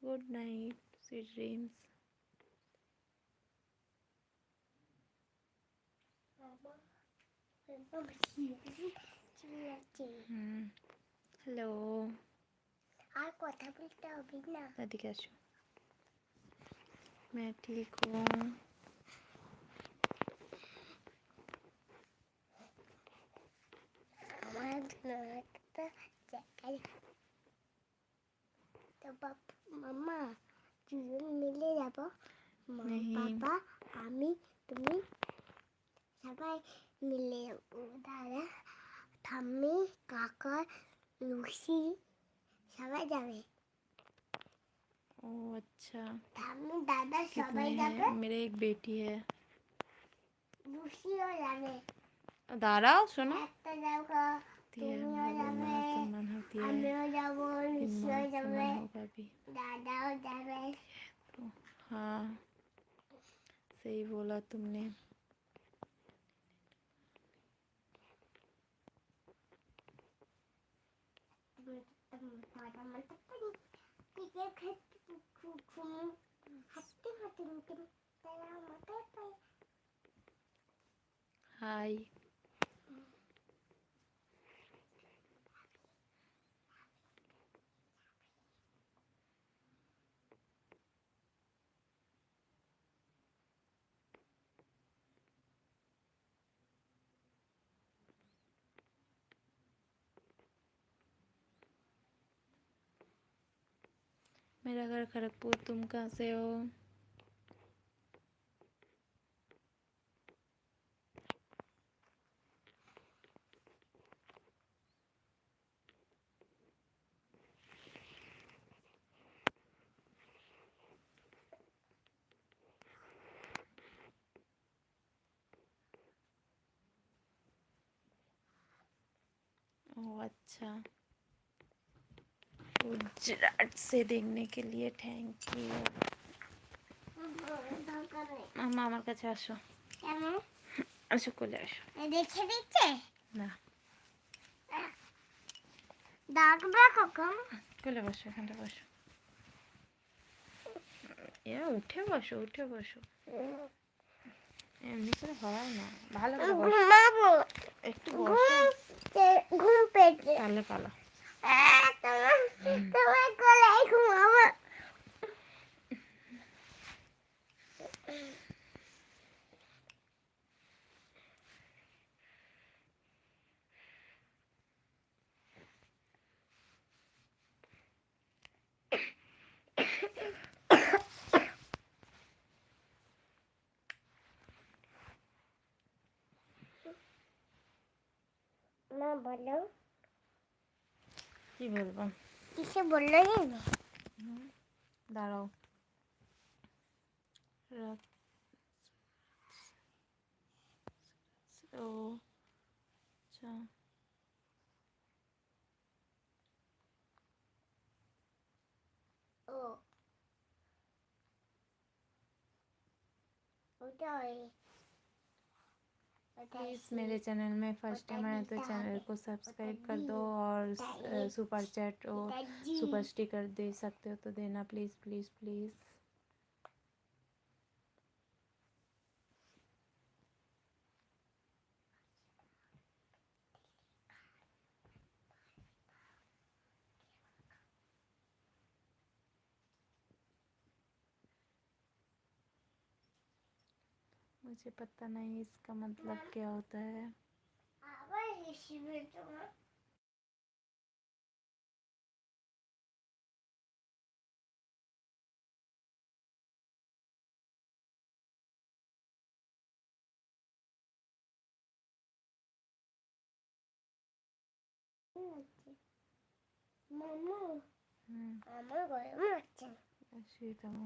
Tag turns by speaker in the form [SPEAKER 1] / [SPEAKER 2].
[SPEAKER 1] Good night, sweet dreams. Hello,
[SPEAKER 2] আর কথা বলতে হবে না।
[SPEAKER 1] এদিকে আসো। मैं ठीक हूँ।
[SPEAKER 2] আমার একটা জায়গায় তো মাম্মা দুজন মিলে যাবো, মা
[SPEAKER 1] नहीं,
[SPEAKER 2] বাবা আমি তুমি সবাই মিলে যাবো। দাদা ঠাম্মি কাকা লুসি সবাই যাবে।
[SPEAKER 1] ओ अच्छा।
[SPEAKER 2] ঠাম্মি দাদা সবাই
[SPEAKER 1] कितने
[SPEAKER 2] যাবে,
[SPEAKER 1] हैं? मेरे एक बेटी है।
[SPEAKER 2] লুসিও যাবে।
[SPEAKER 1] दाराओ सुनो।
[SPEAKER 2] একটা যাবো, তুমিও যাবে,
[SPEAKER 1] सलमान होती है।
[SPEAKER 2] আমিও যাবো, লুসিও যাবে,
[SPEAKER 1] सलमान होगा भी।
[SPEAKER 2] দাদাও যাবে।
[SPEAKER 1] तो हाँ, सही बोला तुमने। हाय। मेरा घर खड़गपुर, तुम कहाँ से हो? ओह अच्छा, गुजरात से देखने के लिए थैंक यू। মামা আমার কাছে আসো, আসো কোলে আসো।
[SPEAKER 2] দেখে দিচ্ছে
[SPEAKER 1] না,
[SPEAKER 2] ডাকবে কখন?
[SPEAKER 1] কোলে বসো, এখানটা বসো। এ উঠে বসো, উঠে বসো। এমনি করে হয় না, ভালো করে বসো।
[SPEAKER 2] ঘুমাবো,
[SPEAKER 1] একটু বসো,
[SPEAKER 2] ঘুম পেয়েছে।
[SPEAKER 1] তাহলে পালো।
[SPEAKER 2] তোমার কোলে ঘুমাবো। মা বলো,
[SPEAKER 1] কি বলবো?
[SPEAKER 2] কিসে বললো জানো?
[SPEAKER 1] দাঁড়াও, রাত ও আচ্ছা,
[SPEAKER 2] ও ওটাই
[SPEAKER 1] प्लीज़ मेरे चैनल में फर्स्ट टाइम आया तो चैनल को सब्सक्राइब कर दो और सुपर चैट और सुपर स्टिकर दे सकते हो तो देना प्लीज़ प्लीज़ प्लीज़। मुझे पता नहीं इसका मतलब क्या होता है।
[SPEAKER 2] আবার হিসেবে তোমার মামু আমার গরম লাগছে।
[SPEAKER 1] শুয়ে থাকো।